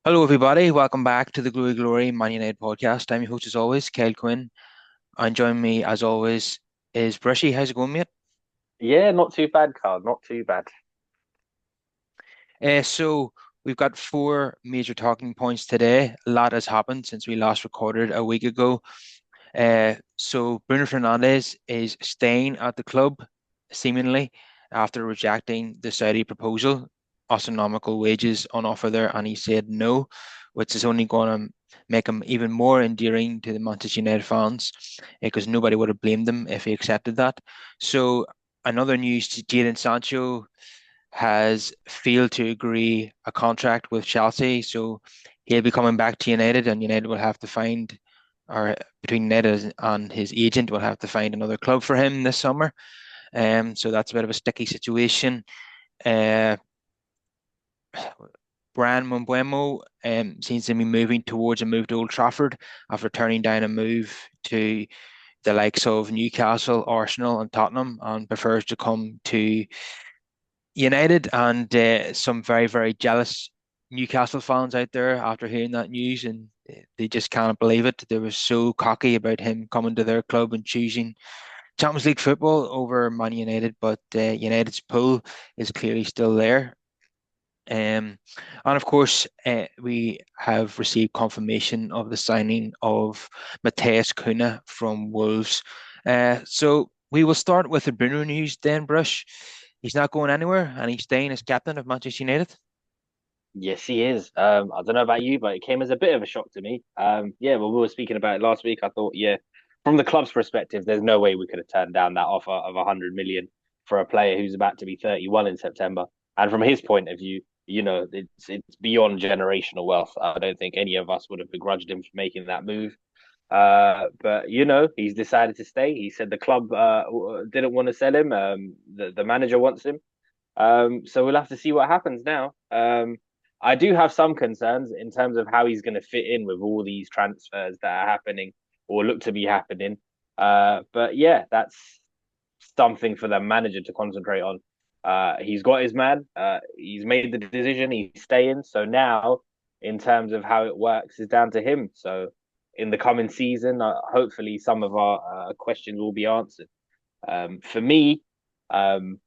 Hello, everybody. Welcome back to the Glory Glory Man United podcast. I'm your host, as always, Kyle Quinn. And joining me, as always, is Brushy. How's it going, mate? Yeah, not too bad, Carl. Not too bad. So we've got four major talking points today. A lot has happened since we last recorded a week ago. So Bruno Fernandes is staying at the club, seemingly, after rejecting the Saudi proposal. Astronomical wages on offer there, and he said no, which is only going to make him even more endearing to the Manchester United fans, because nobody would have blamed him if he accepted that. So another news, Jadon Sancho has failed to agree a contract with Chelsea, so he'll be coming back to United, and United will have to find, or between United and his agent, will have to find another club for him this summer. So that's a bit of a sticky situation. Uh, Bryan Mbeumo seems to be moving towards a move to Old Trafford after turning down a move to the likes of Newcastle, Arsenal, and Tottenham, and prefers to come to United. And some very, very jealous Newcastle fans out there after hearing that news, and they just can't believe it. They were so cocky about him coming to their club and choosing Champions League football over Man United, but United's pull is clearly still there. And of course, we have received confirmation of the signing of Matheus Cunha from Wolves. So we will start with the Bruno news then, Brush. He's not going anywhere, and he's staying as captain of Manchester United. Yes, he is. I don't know about you, but it came as a bit of a shock to me. Yeah, well, we were speaking about it last week. I thought, yeah, from the club's perspective, there's no way we could have turned down that offer of 100 million for a player who's about to be 31 in September. And from his point of view, it's beyond generational wealth. I don't think any of us would have begrudged him for making that move. But he's decided to stay. He said the club didn't want to sell him. The manager wants him. So we'll have to see what happens now. I do have some concerns in terms of how he's going to fit in with all these transfers that are happening or look to be happening. But yeah, that's something for the manager to concentrate on. He's got his man. He's made the decision. He's staying. So now, in terms of how it works, is down to him. So in the coming season, hopefully some of our questions will be answered. For me, um,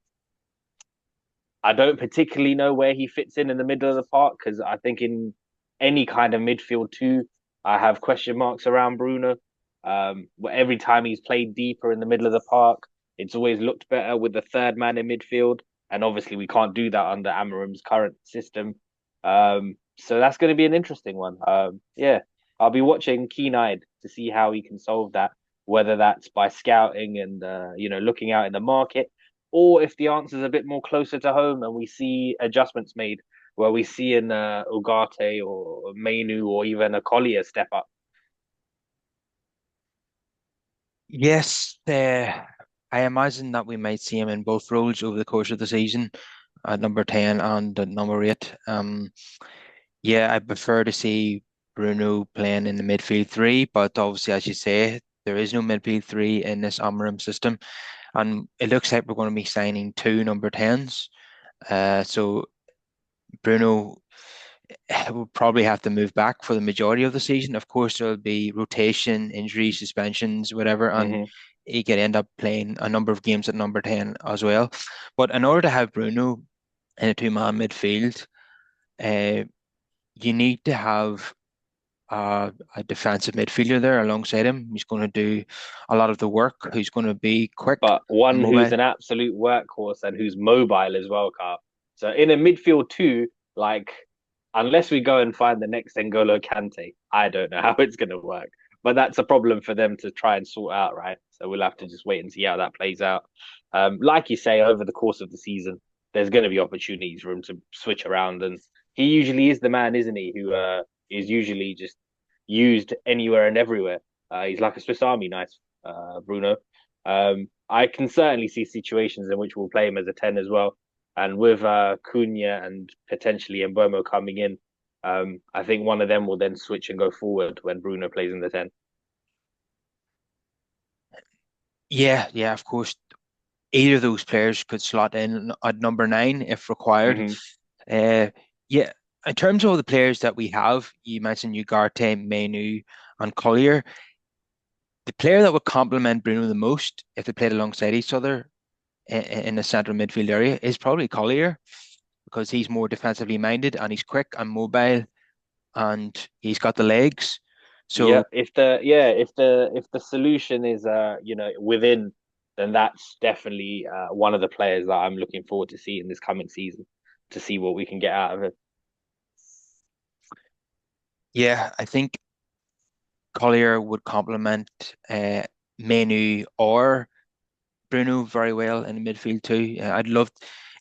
I don't particularly know where he fits in the middle of the park because I think in any kind of midfield too, I have question marks around Bruno. Every time he's played deeper in the middle of the park, it's always looked better with the third man in midfield, and obviously we can't do that under Amarim's current system. So that's going to be an interesting one. Yeah, I'll be watching keen-eyed to see how he can solve that, whether that's by scouting and looking out in the market or if the answer is a bit more closer to home and we see adjustments made where we see an Ugarte or Mainu or even a Collier step up. Yes, I imagine that we might see him in both roles over the course of the season, at number 10 and at number 8. Yeah, I prefer to see Bruno playing in the midfield three, but obviously, as you say, there is no midfield three in this Amarim system, and it looks like we're going to be signing two number 10s. So Bruno will probably have to move back for the majority of the season. Of course, there'll be rotation, injuries, suspensions, whatever, and Mm-hmm. he could end up playing a number of games at number 10 as well. But in order to have Bruno in a two-man midfield, uh, you need to have a defensive midfielder there alongside him. He's going to do a lot of the work. Who's going to be quick But and one who's mobile. an absolute workhorse and who's mobile as well, Carl. So in a midfield too, like unless we go and find the next N'Golo Kante, I don't know how it's going to work. But that's a problem for them to try and sort out, right? So we'll have to just wait and see how that plays out. Like you say, over the course of the season, there's going to be opportunities for him to switch around, and he usually is the man, isn't he? Who is usually just used anywhere and everywhere. He's like a Swiss Army knife, Bruno. I can certainly see situations in which we'll play him as a 10 as well. And with Cunha and potentially Mbeumo coming in, I think one of them will then switch and go forward when Bruno plays in the 10. Yeah, yeah, of course. Either of those players could slot in at number 9 if required. Mm-hmm. Uh, yeah, in terms of the players that we have, you mentioned Ugarte, Menu, and Collier. The player that would complement Bruno the most if they played alongside each other in the central midfield area is probably Collier because he's more defensively minded and he's quick and mobile and he's got the legs. Yeah, So if the solution is within, then that's definitely one of the players that I'm looking forward to seeing this coming season to see what we can get out of it. yeah, I think Collier would complement Menu or Bruno very well in the midfield too. I'd love.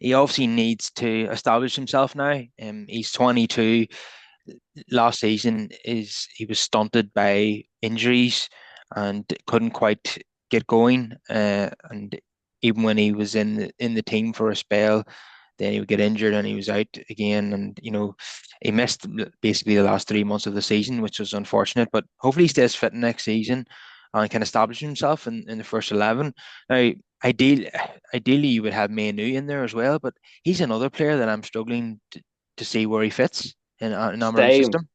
He obviously needs to establish himself now. He's 22. Last season is he was stunted by injuries and couldn't quite get going. And even when he was in the team for a spell, then he would get injured and he was out again. And he missed basically the last 3 months of the season, which was unfortunate. But hopefully he stays fit next season and can establish himself in the first 11. Now, ideally you would have Manu in there as well, but he's another player that I'm struggling to see where he fits in Amarim's Same, system.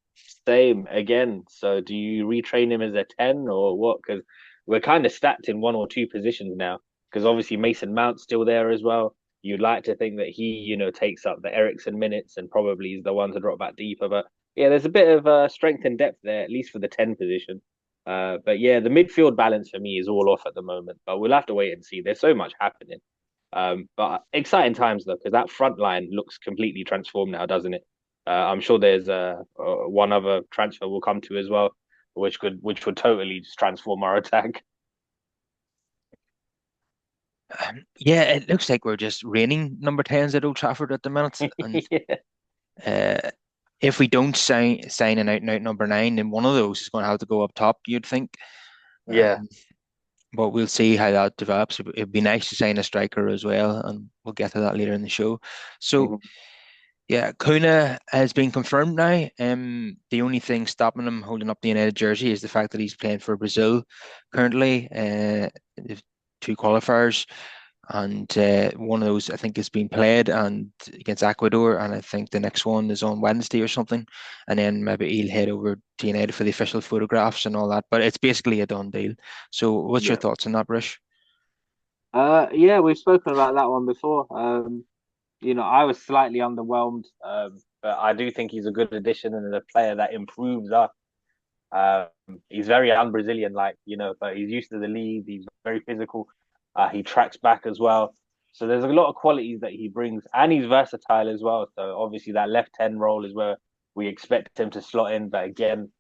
same again. So do you retrain him as a 10 or what? Because we're kind of stacked in one or two positions now. Because obviously Mason Mount's still there as well. You'd like to think that he, takes up the Ericsson minutes and probably is the one to drop back deeper. But yeah, there's a bit of strength and depth there, at least for the 10 position. But yeah, the midfield balance for me is all off at the moment. But we'll have to wait and see. There's so much happening. But exciting times though, because that front line looks completely transformed now, doesn't it? I'm sure there's one other transfer we'll come to as well, which would totally just transform our attack. Yeah, it looks like we're just reigning number 10s at Old Trafford at the minute. And Yeah, uh, if we don't sign an out and out number nine, then one of those is going to have to go up top, you'd think. yeah, Um, but we'll see how that develops. It'd be nice to sign a striker as well, and we'll get to that later in the show. So, mhm, yeah, Cunha has been confirmed now. The only thing stopping him holding up the United jersey is the fact that he's playing for Brazil currently. The two qualifiers, and one of those I think is being played and against Ecuador, and I think the next one is on Wednesday or something, and then maybe he'll head over to United for the official photographs and all that. But it's basically a done deal. So, what's your yeah. thoughts on that, Bruce? Yeah, we've spoken about that one before. I was slightly underwhelmed, but I do think he's a good addition and a player that improves us. Um, he's very un-Brazilian, like, but he's used to the lead. He's very physical. He tracks back as well. So there's a lot of qualities that he brings, and he's versatile as well. So obviously that left 10 role is where we expect him to slot in. But again,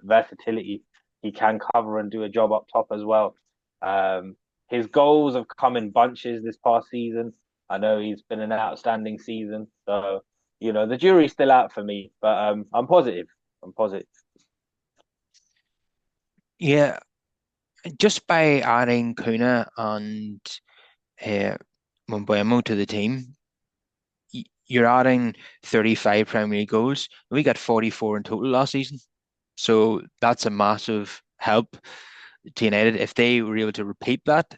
versatility. He can cover and do a job up top as well. Um, his goals have come in bunches this past season. I know he's been an outstanding season. So, the jury's still out for me, but I'm positive. I'm positive. Yeah, just by adding Cunha and uh, Mbeumo to the team, you're adding 35 Premier League goals. We got 44 in total last season. So that's a massive help to United. If they were able to repeat that,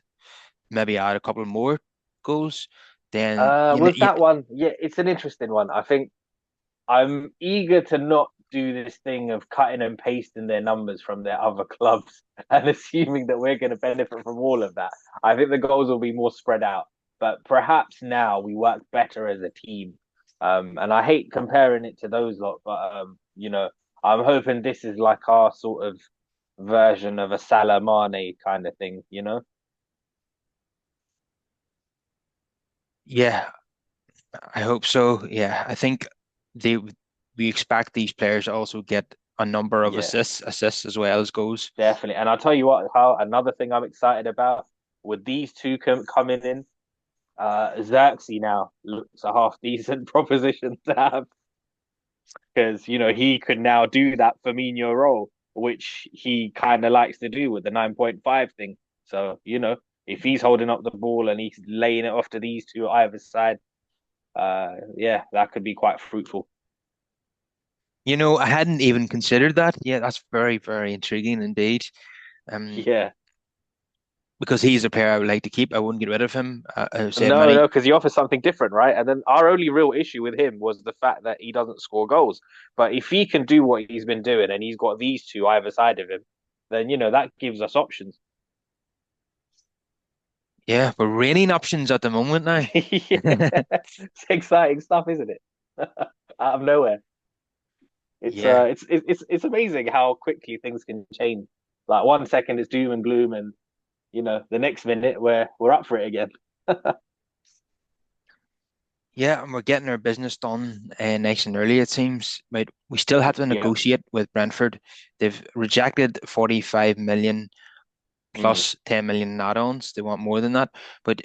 maybe add a couple more goals, then With that one, yeah, it's an interesting one. I think I'm eager to not do this thing of cutting and pasting their numbers from their other clubs and assuming that we're going to benefit from all of that. I think the goals will be more spread out, but perhaps now we work better as a team. And I hate comparing it to those lot, but I'm hoping this is like our sort of version of a Salah Mane kind of thing. yeah, I hope so. Yeah, I think they we expect these players to also get a number of Yeah. assists as well as goals. Definitely. And I'll tell you what, how another thing I'm excited about with these two coming in, Xerxes now looks a half decent proposition to have because, he could now do that Firmino role, which he kind of likes to do with the 9.5 thing. So, if he's holding up the ball and he's laying it off to these two either side, yeah, that could be quite fruitful. I hadn't even considered that. Yeah, that's very, very intriguing indeed. Um, Yeah. because he's a player I would like to keep. I wouldn't get rid of him. I would say No, many. no, because he offers something different, right? And then our only real issue with him was the fact that he doesn't score goals. But if he can do what he's been doing and he's got these two either side of him, then that gives us options. Yeah, but raining options at the moment now. Yeah, it's exciting stuff, isn't it? Out of nowhere. Yeah, It's amazing how quickly things can change. Like 1 second it's doom and gloom, and the next minute we're up for it again. yeah, and we're getting our business done nice and early, it seems. But we still have to Yeah. negotiate with Brentford. They've rejected 45 million Mm, plus 10 million in add-ons. They want more than that. But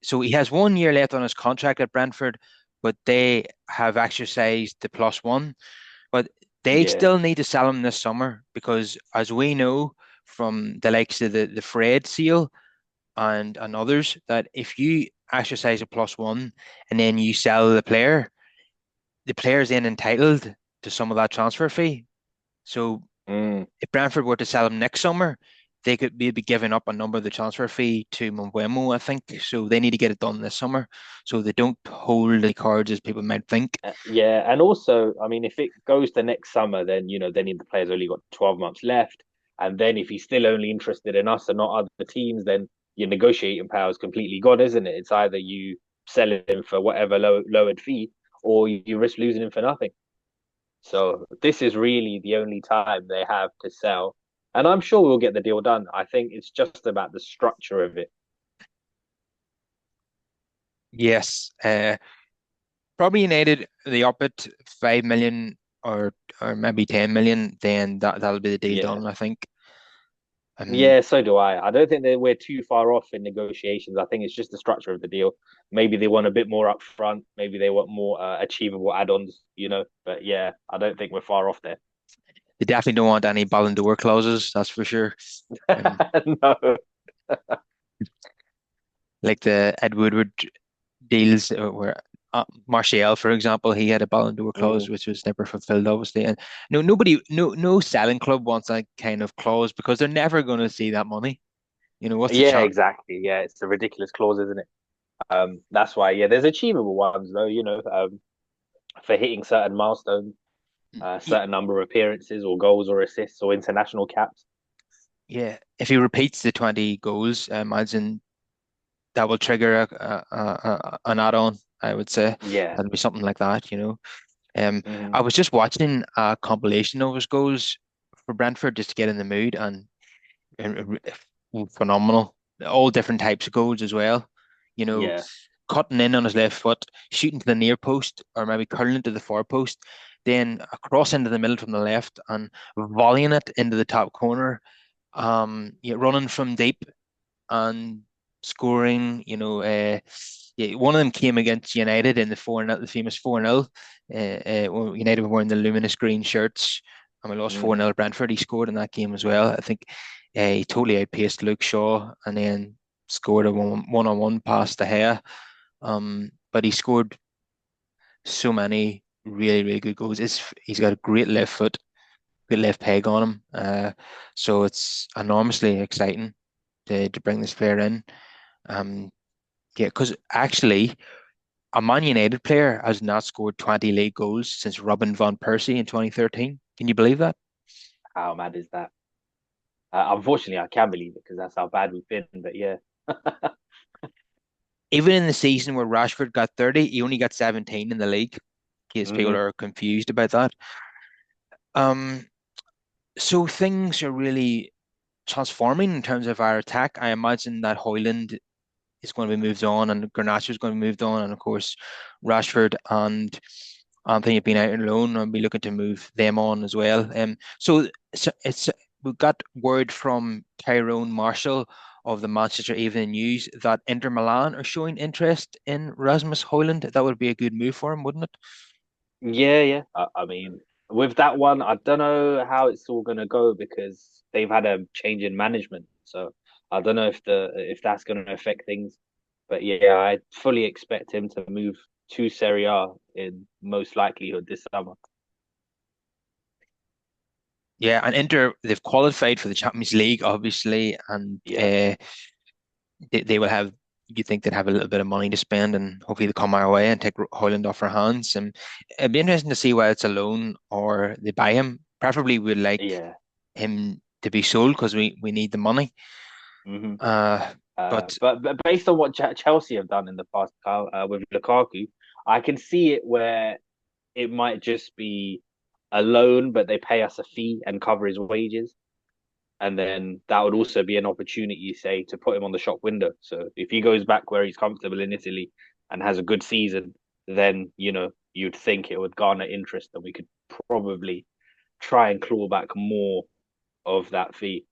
so he has 1 year left on his contract at Brentford, but they have exercised the plus one. But they yeah. still need to sell him this summer because, as we know from the likes of the Fred seal and others, that if you exercise a plus one and then you sell the player's then entitled to some of that transfer fee. So Mm. if Brentford were to sell him next summer, they could be giving up a number of the transfer fee to Mbeumo, I think. So they need to get it done this summer so they don't hold the cards as people might think. Yeah, and also, I mean, if it goes to next summer, then then the player's only got 12 months left, and then if he's still only interested in us and not other teams, then your negotiating power is completely gone, isn't it? It's either you sell him for whatever lowered fee, or you risk losing him for nothing. So this is really the only time they have to sell, and I'm sure we'll get the deal done. I think it's just about the structure of it. Yes, probably United the up at 5 million or maybe 10 million, then that'll be the deal Yeah. done, I think. Um, Yeah, so do I. I don't think that we're too far off in negotiations. I think it's just the structure of the deal. Maybe they want a bit more upfront. Maybe they want more achievable add-ons. But yeah, I don't think we're far off there. they definitely don't want any Ballon d'Or clauses, that's for sure. Um, No. like the Ed Woodward deals where Martial, for example, he had a Ballon d'Or clause Mm. which was never fulfilled, obviously. And no selling club wants that kind of clause because they're never going to see that money. What's the Yeah, chance? exactly. Yeah, it's a ridiculous clause, isn't it? That's why. Yeah, there's achievable ones though. For hitting certain milestones, certain number of appearances or goals or assists or international caps. Yeah, if he repeats the 20 goals, I imagine that will trigger an add-on, I would say. Yeah. That'll be something like that. Um, Hmm. I was just watching a compilation of his goals for Brentford just to get in the mood, and phenomenal. All different types of goals as well. You know, Yeah. cutting in on his left foot, shooting to the near post, or maybe curling it to the far post, then a cross into the middle from the left and volleying it into the top corner. Yeah, running from deep and scoring. Yeah, one of them came against United in the famous 4-0. When United were wearing the luminous green shirts and we lost 4-0 Hmm. at Brentford. He scored in that game as well. I think he totally outpaced Luke Shaw and then scored a one-on-one pass to Gea. But he scored so many really, really good goals. He's got a great left foot, good left peg on him. So it's enormously exciting to bring this player in. Um, yeah, because actually, a Man United player has not scored 20 league goals since Robin van Persie in 2013. Can you believe that? How mad is that? Unfortunately, I can believe it because that's how bad we've been. But yeah. Even in the season where Rashford got 30, he only got 17 in the league. In case people Hmm. are confused about that. Um, so things are really transforming in terms of our attack. I imagine that Hoyland is going to be moved on, and Garnacho is going to be moved on, and of course Rashford and Anthony have been out on loan and be looking to move them on as well. So it's we've got word from Tyrone Marshall of the Manchester Evening News that Inter Milan are showing interest in Rasmus Hoyland. That would be a good move for him, wouldn't it? Yeah, yeah. I mean, with that one, I don't know how it's all gonna go because they've had a change in management. So I don't know if that's gonna affect things. But yeah, I fully expect him to move to Serie A in most likelihood this summer. Yeah, and Inter they've qualified for the Champions League, obviously, and Yeah. they will have. You think they'd have a little bit of money to spend, and hopefully they come our way and take Hoyland off our hands. And it'd be interesting to see whether it's a loan or they buy him. Preferably, we'd like Yeah. him to be sold because we need the money. hmm Uh, but but based on what Chelsea have done in the past, Kyle, with Lukaku, I can see it where it might just be a loan, but they pay us a fee and cover his wages. And then that would also be an opportunity, say, to put him on the shop window. So if he goes back where he's comfortable in Italy and has a good season, then you'd think it would garner interest, and we could probably try and claw back more of that fee.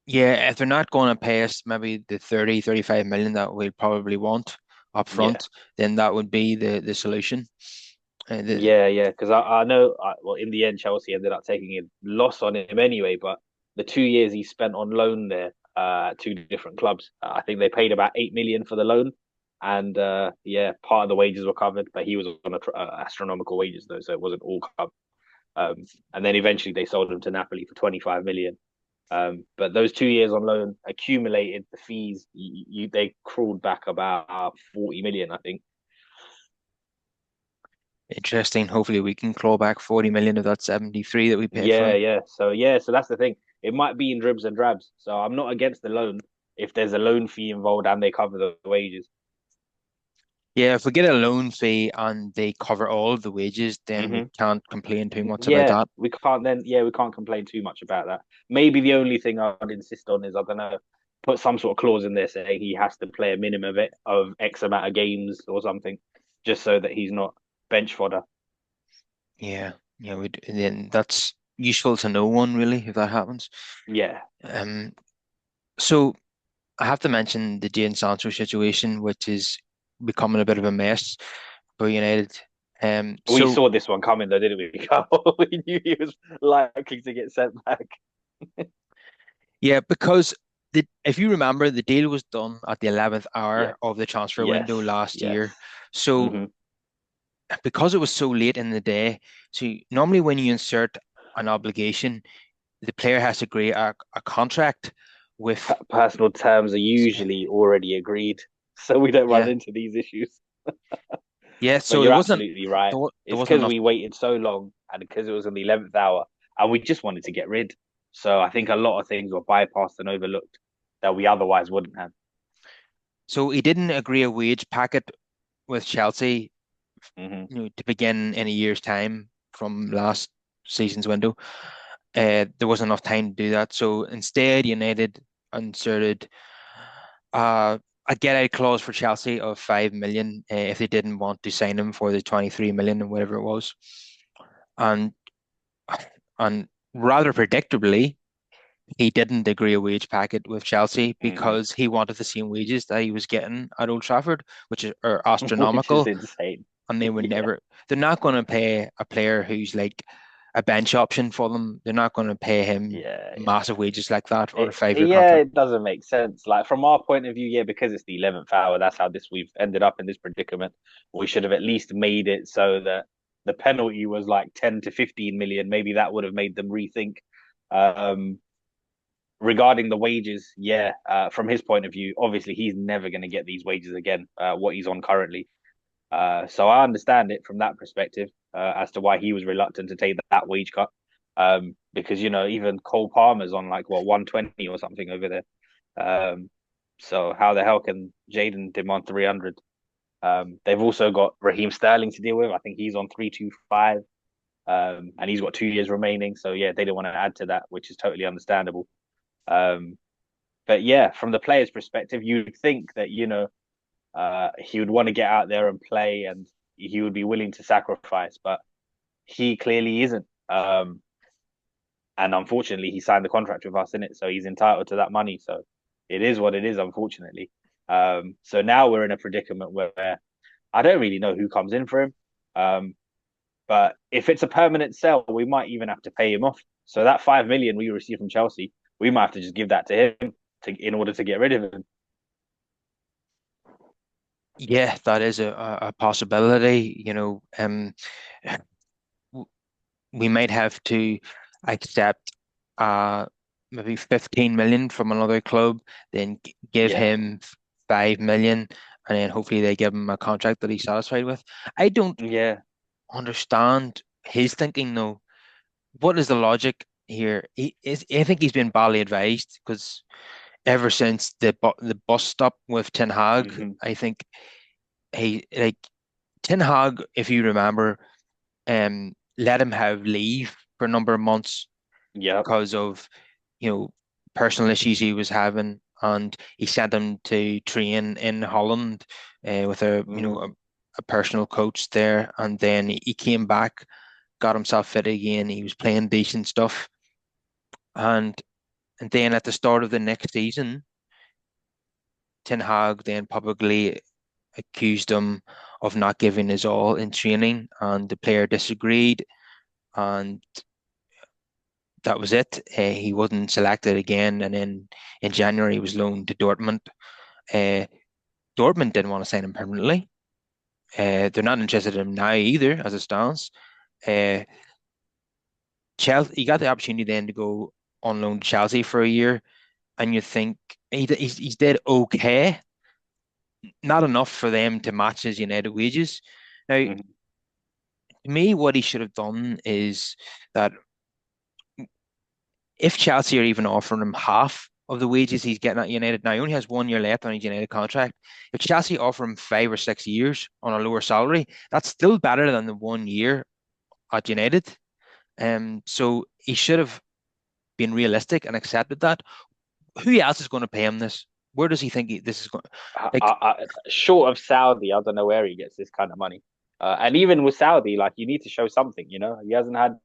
yeah, if they're not going to pay us maybe the 30, 35 million that we probably want up Yeah, front, then that would be the solution. The, yeah. Because I know, well, in the end, Chelsea ended up taking a loss on him anyway. But the 2 years he spent on loan there, at two different clubs, I think they paid about 8 million for the loan, and yeah, part of the wages were covered, but he was on astronomical wages though, so it wasn't all covered. And then eventually they sold him to Napoli for 25 million. But those 2 years on loan accumulated the fees. They crawled back about 40 million, I think. Interesting. Hopefully we can claw back 40 million of that 73 that we paid for Yeah, him. yeah. So that's the thing. It might be in dribs and drabs. So I'm not against the loan if there's a loan fee involved and they cover the wages. Yeah, if we get a loan fee and they cover all of the wages, then we hmm can't complain too much about Yeah, that. we can't complain too much about that. Maybe the only thing I'd insist on is, I don't know, put some sort of clause in there saying he has to play a minimum of X amount of games or something, just so that he's not bench fodder. Yeah, yeah, then that's useful to no one really if that happens. Yeah. Um, so I have to mention the Jadon Sancho situation, which is becoming a bit of a mess for United. We So saw this one coming though, didn't we, Carl? We knew he was likely to get sent back. yeah, because if you remember, the deal was done at the 11th Yeah. hour of the transfer window Yes. last Yes. year. So hmm because it was so late in the day, so normally when you insert an obligation, the player has to agree a contract with, Personal terms are usually already agreed, so we don't run yeah, into these issues. yeah. But So you're absolutely right. there It's wasn't because enough. we waited so long and because it was in the 11th hour and we just wanted to get rid. So I think a lot of things were bypassed and overlooked that we otherwise wouldn't have. So he didn't agree a wage packet with Chelsea, hmm to begin in a year's time from last season's window. There wasn't enough time to do that. So instead, United inserted uh, a get out clause for Chelsea of 5 million if they didn't want to sign him for the 23 million or whatever it was. And and rather predictably, he didn't agree a wage packet with Chelsea hmm because he wanted the same wages that he was getting at Old Trafford, which are Which is astronomical. insane. And they would Yeah. never, they're not going to pay a player who's like a bench option for them. They're not going to pay him Yeah. massive wages like that or a It, 5 year yeah, contract. it doesn't make sense. Like from our point of view, yeah, because it's the 11th hour, that's how this we've ended up in this predicament. We should have at least made it so that the penalty was like 10 to 15 million. Maybe that would have made them rethink. Um, Regarding the wages, yeah, from his point of view, obviously he's never going to get these wages again, what he's on currently. So I understand it from that perspective, as to why he was reluctant to take that wage cut. Because even Cole Palmer's on like what 120 or something over there. So how the hell can Jaden demand 300? They've also got Raheem Sterling to deal with. I think he's on 325, and he's got 2 years remaining. So yeah, they don't want to add to that, which is totally understandable. Um, but yeah, from the player's perspective, you'd think that he would want to get out there and play, and he would be willing to sacrifice, but he clearly isn't. And unfortunately, he signed the contract with us in it, so he's entitled to that money. So it is what it is, unfortunately. So now we're in a predicament where I don't really know who comes in for him. Um, but if it's a permanent sell, we might even have to pay him off. So that 5 million we received from Chelsea, we might have to just give that to him in order to get rid of him. Yeah, that is a possibility. W- we might have to accept. maybe 15 million from another club, then give Yeah. him 5 million, and then hopefully they give him a contract that he's satisfied with. I don't Yeah. understand his thinking though. What is the logic here? I think he's been badly advised because ever since the bus stop with Ten Hag, Hmm. I think he like Ten Hag, if you remember, let him have leave for a number of months Yep. because of you know personal issues he was having, and he sent him to train in Holland with Hmm. a personal coach there, and then he came back, got himself fit again. He was playing decent stuff, and then at the start of the next season, Ten Hag then publicly accused him of not giving his all in training, and the player disagreed, and that was it. He wasn't selected again, and then in January he was loaned to Dortmund. Uh, Dortmund didn't want to sign him permanently. They're not interested in him now either, as it stands. Uh, Chelsea, he got the opportunity then to go on loan to Chelsea for a year, and you think he's did okay, not enough for them to match his United wages. Now, to Hmm. me, what he should have done is that if Chelsea are even offering him half of the wages he's getting at United now, he only has 1 year left on his United contract. If Chelsea offer him 5 or 6 years on a lower salary, that's still better than the 1 year at United. So he should have been realistic and accepted that. Who else is going to pay him this? Where does he think this is going? Like, Short of Saudi, I don't know where he gets this kind of money. And even with Saudi, like you need to show something. He hasn't had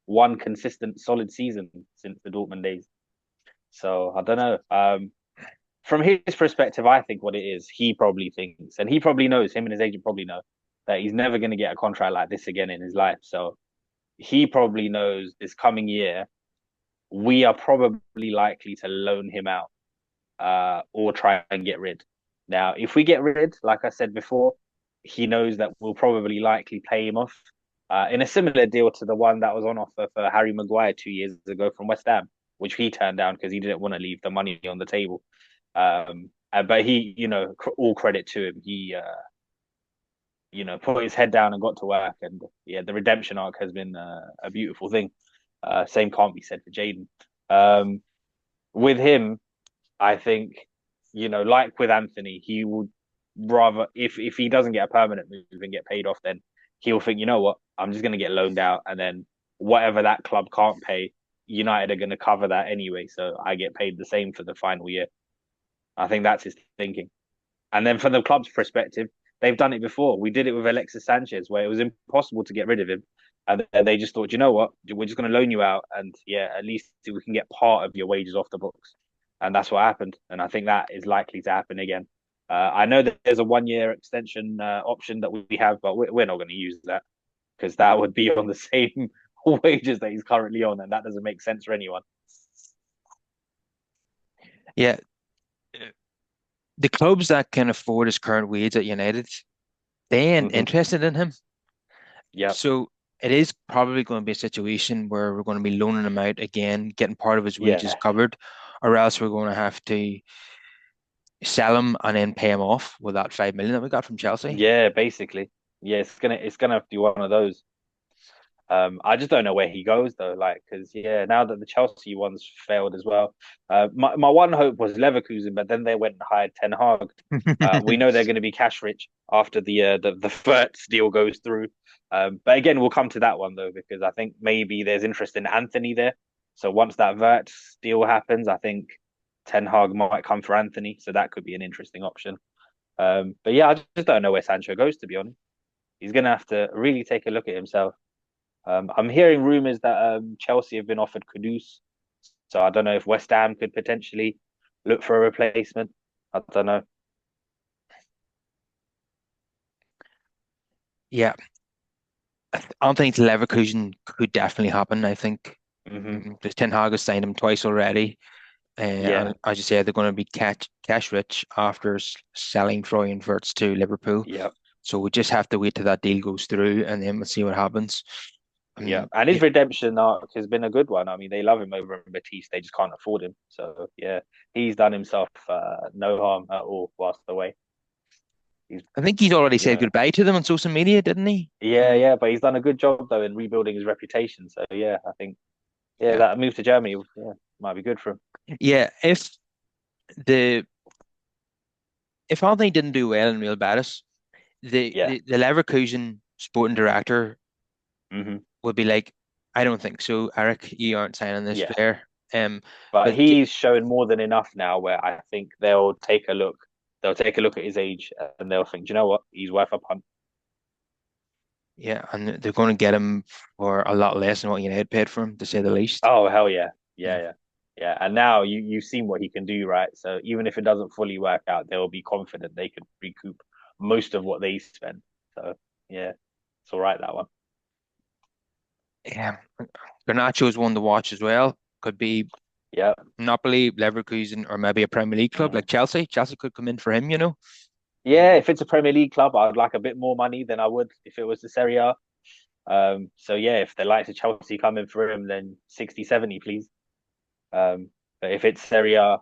one consistent solid season since the Dortmund days. So I don't know. From his perspective, I think what it is, he probably thinks, and he probably knows, him and his agent probably know that he's never going to get a contract like this again in his life. So he probably knows this coming year, we are probably likely to loan him out, or try and get rid. Now, if we get rid, like I said before, he knows that we'll probably likely pay him off, in a similar deal to the one that was on offer for Harry Maguire 2 years ago from West Ham, which he turned down because he didn't want to leave the money on the table. But he, all credit to him. He, put his head down and got to work. And yeah, the redemption arc has been a beautiful thing. Same can't be said for Jaden. Um, with him, I think, like with Anthony, he would rather, if he doesn't get a permanent move and get paid off, then he'll think, you know what, I'm just going to get loaned out, and then whatever that club can't pay, United are going to cover that anyway, so I get paid the same for the final year. I think that's his thinking. And then from the club's perspective, they've done it before. We did it with Alexis Sanchez, where it was impossible to get rid of him. And then they just thought, you know what, we're just going to loan you out. And yeah, at least we can get part of your wages off the books. And that's what happened. And I think that is likely to happen again. I know that there's a 1 year extension option that we have, but we're not going to use that because that would be on the same wages that he's currently on. And that doesn't make sense for anyone. yeah, the clubs that can afford his current wage at United, they ain't Hmm. interested in him. Yep. So it is probably going to be a situation where we're going to be loaning him out again, getting part of his wages Yeah. covered, or else we're going to have to sell him and then pay him off with that 5 million that we got from Chelsea. Yeah, basically. Yeah, it's gonna be one of those. I just don't know where he goes though, like because yeah, now that the Chelsea ones failed as well, my one hope was Leverkusen, but then they went and hired Ten Hag. We know they're going to be cash rich after the Wirtz deal goes through. But again, we'll come to that one though because I think maybe there's interest in Anthony there. So once that Wirtz deal happens, I think Ten Hag might come for Anthony, so that could be an interesting option. But yeah, I just don't know where Sancho goes to be honest. He's going to have to really take a look at himself. I'm hearing rumors that Chelsea have been offered Kudus, so I don't know if West Ham could potentially look for a replacement. I don't know. Yeah, I don't think Leverkusen could definitely happen. I think Hmm. the Ten Hag has signed him twice already, Yeah, and as you said, they're going to be cash rich after selling Florian Wirtz to Liverpool. yeah. So we just have to wait till that deal goes through, and then we'll see what happens. Yeah, And and his yeah, redemption arc has been a good one. I mean, they love him over in Batiste, they just can't afford him. So yeah, he's done himself no harm at all whilst away. He's I think he's already you said know goodbye to them on social media, didn't he? yeah, yeah, but he's done a good job though in rebuilding his reputation. So yeah, I think yeah Yeah. that move to Germany yeah might be good for him. Yeah, the if Anthony didn't do well in Real Betis, Yeah. the Leverkusen sporting director Hmm. would be like, I don't think so, Eric, you aren't signing this Yeah. player. Um, But but he's shown more than enough now where I think they'll take a look. They'll take a look at his age and they'll think, "Do you know what? He's worth a punt." yeah, and they're going to get him for a lot less than what United paid for him, to say the least. Oh hell yeah. Yeah, Mm. yeah. Yeah. And now you've seen what he can do, right? So even if it doesn't fully work out, they'll be confident they could recoup most of what they spent. So yeah, it's all right that one. Yeah, Garnacho's one to watch as well. Could be Yeah. Napoli, Leverkusen, or maybe a Premier League club Hmm. like Chelsea. Chelsea could come in for him, you know. Yeah, if it's a Premier League club, I'd like a bit more money than I would if it was the Serie A. So yeah, if the likes of Chelsea come in for him, then 60, 70, please. But if it's Serie A,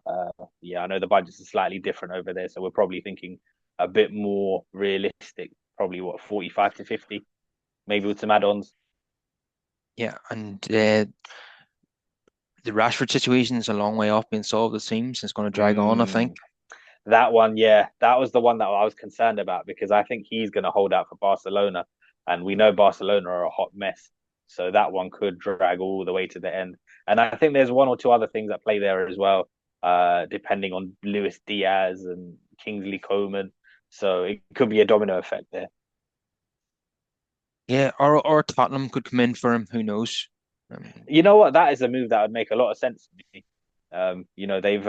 yeah, I know the budgets are slightly different over there, so we're probably thinking a bit more realistic. Probably what 45 to 50, maybe with some add-ons. Yeah, and the Rashford situation is a long way off being solved, it seems. It's going to drag on, I think. Mm, that one, yeah, that was the one that I was concerned about because I think he's going to hold out for Barcelona, and we know Barcelona are a hot mess, so that one could drag all the way to the end. And I think there's one or two other things at play there as well, depending on Luis Diaz and Kingsley Coman. So it could be a domino effect there. Yeah, or Tottenham could come in for him. Who knows? Um, You know what? That is a move that would make a lot of sense to me. They've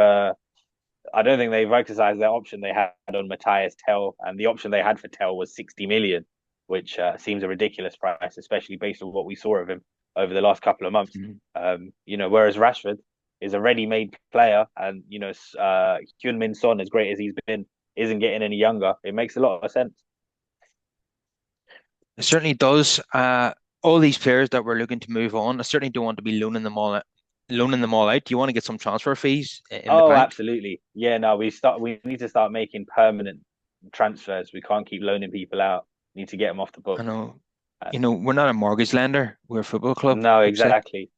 I don't think they've exercised their option they had on Matthias Tell, and the option they had for Tell was 60 million, which seems a ridiculous price, especially based on what we saw of him over the last couple of months. mhm. Whereas Rashford is a ready-made player, and Hyun-Min Son, as great as he's been, isn't getting any younger. It makes a lot of sense. It certainly does. All these players that we're looking to move on, I certainly don't want to be loaning them all out. You want to get some transfer fees in the Oh, bank. absolutely. Yeah, no, we need to start making permanent transfers. We can't keep loaning people out. We need to get them off the I books. know, Uh, we're not a mortgage lender. We're a football club, no, per se. exactly.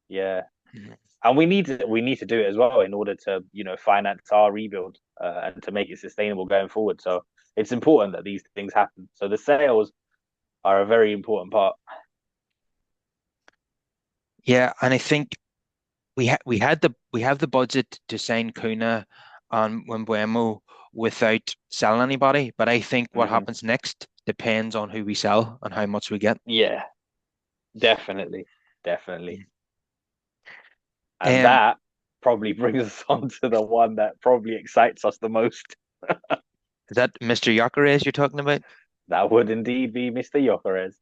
Yeah. Mhm. And we need to do it as well in order to finance our rebuild and to make it sustainable going forward. So it's important that these things happen. So the sales are a very important part. Yeah, and I think we have the budget to sign Cunha and Mbeumo without selling anybody. But I think what Hmm. happens next depends on who we sell and how much we get. Yeah, definitely, definitely. And Um, that probably brings us on to the one that probably excites us the most. is that Mr. Gyökeres you're talking about? That would indeed be Mr. Gyökeres.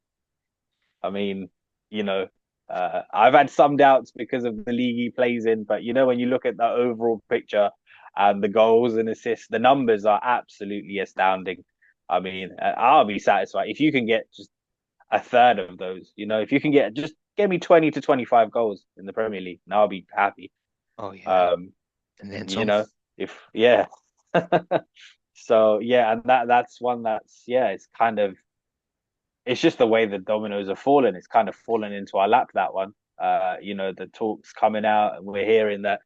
I mean, you know, I've had some doubts because of the league he plays in, but when you look at the overall picture and the goals and assists, the numbers are absolutely astounding. I mean, I'll be satisfied if you can get just a third of those. If you can get me 20 to 25 goals in the Premier League, and I'll be happy. Oh yeah, Um, and then you some. know, if yeah. So yeah, and that's one that's it's kind of it's just the way the dominoes have fallen. It's kind of fallen into our lap, that one. The talks coming out, and we're hearing that,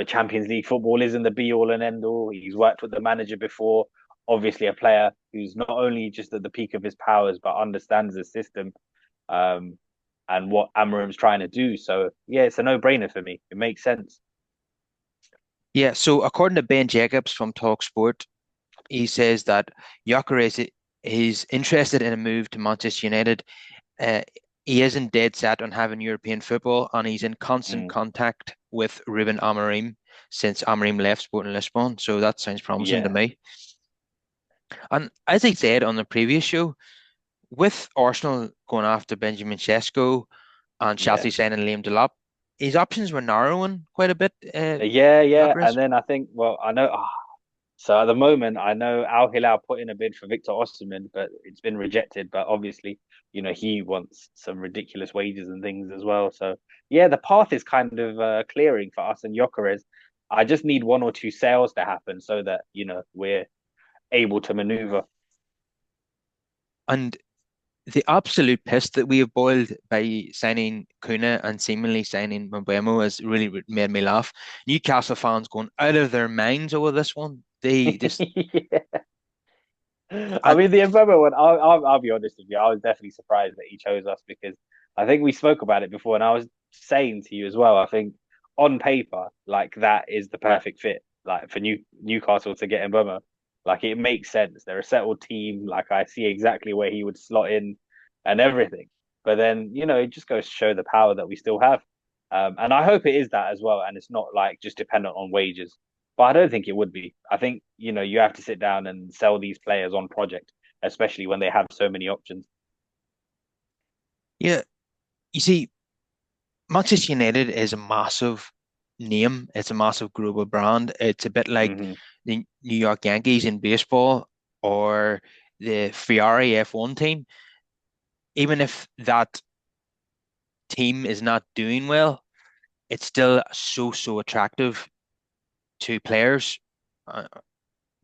Champions League football isn't the be all and end all. He's worked with the manager before, obviously a player who's not only just at the peak of his powers, but understands the system um, and what Amarim's trying to do. So, yeah, it's a no brainer for me. It makes sense. Yeah, so according to Ben Jacobs from TalkSport, he says that Gyökeres is interested in a move to Manchester United. Uh, he isn't dead set on having European football, and he's in constant Mm, contact with Ruben Amorim since Amorim left Sporting Lisbon. So that sounds promising to yeah. me. And as I said on the previous show, with Arsenal going after Benjamin Sesko and Yeah. Chelsea signing Liam Delap, his options were narrowing quite a bit. Yeah, yeah. Gyökeres. And then I think, well, I know. So at the moment, I know Al Hilal put in a bid for Victor Osimhen, but it's been rejected. But obviously, he wants some ridiculous wages and things as well. So yeah, the path is kind of clearing for us and Gyökeres. I just need one or two sales to happen so that we're able to maneuver. And the absolute piss that we have boiled by signing Cunha and seemingly signing Mbeumo has really made me laugh. Newcastle fans going out of their minds over this one. They just, Yeah. I and mean, the Mbeumo one, I'll be honest with you, I was definitely surprised that he chose us because I think we spoke about it before, and I was saying to you as well, I think on paper, like that is the perfect fit, like for Newcastle to get Mbeumo. Like it makes sense. They're a settled team. Like I see exactly where he would slot in and everything. But then, it just goes to show the power that we still have. And I hope it is that as well, and it's not like just dependent on wages. But I don't think it would be. I think, you have to sit down and sell these players on project, especially when they have so many options. yeah, you see, Manchester United is a massive name. It's a massive global brand. It's a bit like Hmm. the New York Yankees in baseball or the Ferrari F1 team. Even if that team is not doing well, it's still so, so attractive to players uh,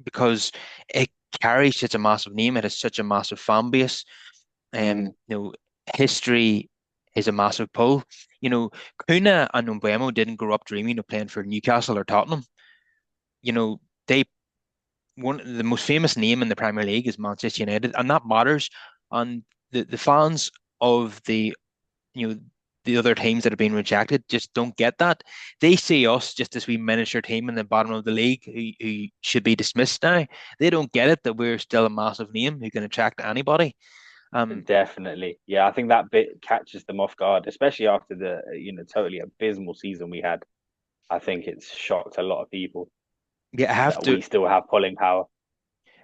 because it carries such a massive name. It has such a massive fan base. Mm. History is a massive pull. You know, Cunha and Mbeumo didn't grow up dreaming of playing for Newcastle or Tottenham. You know, they one the most famous name in the Premier League is Manchester United, and that matters. And the fans of you know the other teams that have been rejected just don't get that. They see us just as we miniature team in the bottom of the league who should be dismissed now. They don't get it that we're still a massive name who can attract anybody. Um, Definitely. Yeah, I think that bit catches them off guard, especially after the, totally abysmal season we had. I think it's shocked a lot of people yeah, that we still have pulling power.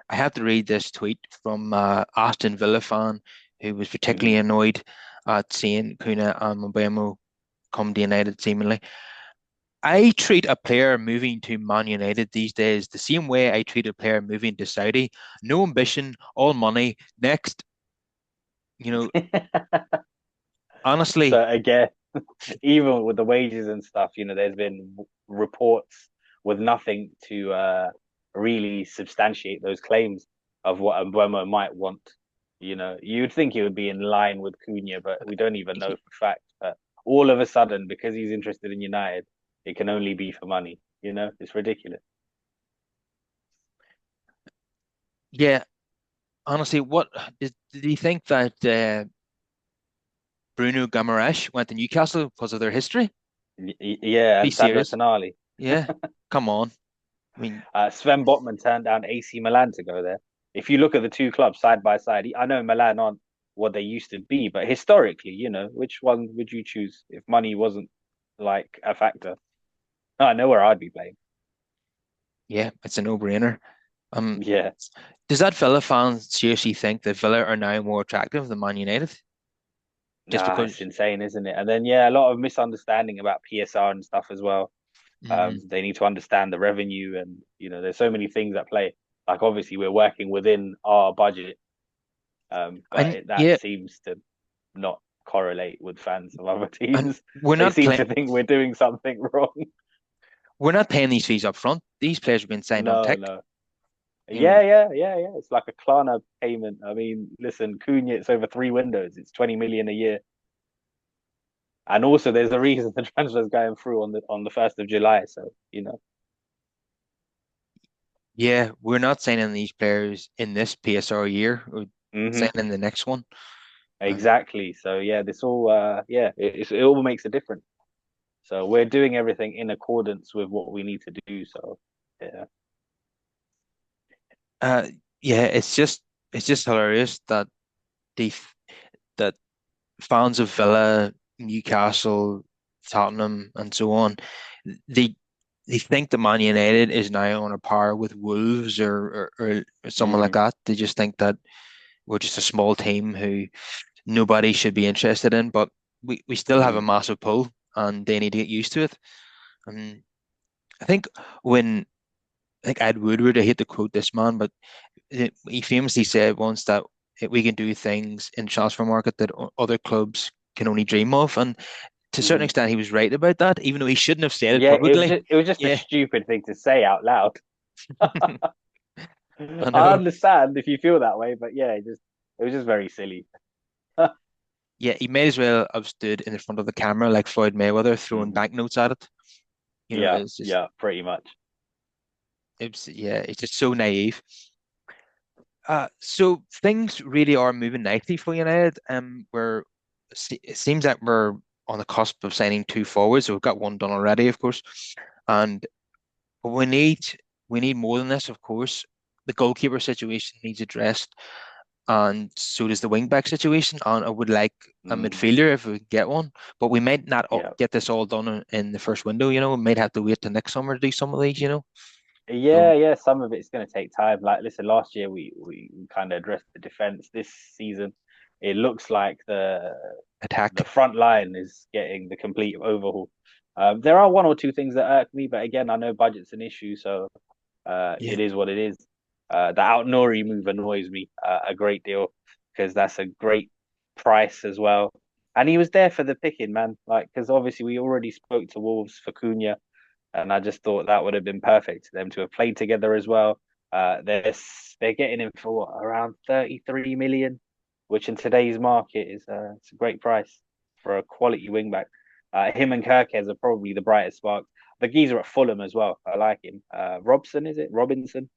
I have to read this tweet from Aston Villa fan who was particularly Hmm. annoyed at seeing Cunha and Mbeumo come to United seemingly. I treat a player moving to Man United these days the same way I treat a player moving to Saudi. No ambition, all money. Next, you know, honestly, So again, even with the wages and stuff, there's been reports with nothing to really substantiate those claims of what Mbeumo might want. You'd think he would be in line with Cunha, but we don't even know for fact. But all of a sudden, because he's interested in United, it can only be for money. It's ridiculous. yeah, honestly, what did he think that Bruno Guimaraes went to Newcastle because of their history? Yeah, Be and Sandro serious. Tonali. Yeah, come on. I mean, Sven Botman turned down AC Milan to go there. If you look at the two clubs side by side, I know Milan aren't what they used to be, but historically, which one would you choose if money wasn't like a factor? I know where I'd be playing. yeah, it's a no-brainer. Um, Yeah, does that Villa fans seriously think that Villa are now more attractive than Man United? Just nah, because, it's insane, isn't it? And then yeah, a lot of misunderstanding about PSR and stuff as well. mm, They need to understand the revenue, and there's so many things at play. Like obviously, we're working within our budget, but and that yeah, seems to not correlate with fans of other and teams. They seem to think we're doing something wrong. we're not paying these fees up front. These players have been signed on No, tick. no. You know, Yeah. It's like a Klarna payment. I mean, listen, Cunha, it's over 3 windows. It's 20 million a year. And also there's a reason the transfer's going through on the 1st of July. So, yeah, we're not signing these players in this PSR year. We're hmm signing the next one. And exactly. So yeah, this all yeah, it all makes a difference. So we're doing everything in accordance with what we need to do. So yeah. uh, yeah, it's just hilarious that the that fans of Villa, Newcastle, Tottenham, and so on, they they think that Man United is now on a par with Wolves or someone like Mm, that. They just think that we're just a small team who nobody should be interested in, but we still have a mm, massive pull and they need to get used to it. And I think when I think Ed Woodward, I hate to quote this man, but he famously said once that we can do things in the transfer market that other clubs can only dream of. And to a certain Hmm. extent, he was right about that, even though he shouldn't have said it Yeah, publicly. it was just a Yeah. stupid thing to say out loud. I I know. understand if you feel that way, but yeah, it was just very silly. Yeah, he may as well have stood in the front of the camera like Floyd Mayweather throwing Hmm. banknotes at it. Yeah, It's just, yeah, pretty much. yeah, it's just so naive. So things really are moving nicely for United. It seems that we're on the cusp of signing two forwards. So we've got one done already, of course, and but we need more than this, of course. The goalkeeper situation needs addressed, and so does the wing back situation. And I would like a Mm, midfielder if we can get one, but we might not yeah. get this all done in the first window. We might have to wait till next summer to do some of these. Yeah, So yeah, some of it's going to take time. Like, listen, last year we kind of addressed the defense. This season, it looks like the attack, front line is getting the complete overhaul. There are one or two things that irk me, but again, I know budget's an issue, so yeah, it is what it is. The Out Nori move annoys me a great deal because that's a great price as well. And he was there for the picking, man. Like, because obviously we already spoke to Wolves for Cunha, and I just thought that would have been perfect for them to have played together as well. They're getting him for what, around 33 million, which in today's market is it's a great price for a quality wingback. Him and Kirkez are probably the brightest sparks. The geezer at Fulham as well. I like him. Robson, is it? Robinson?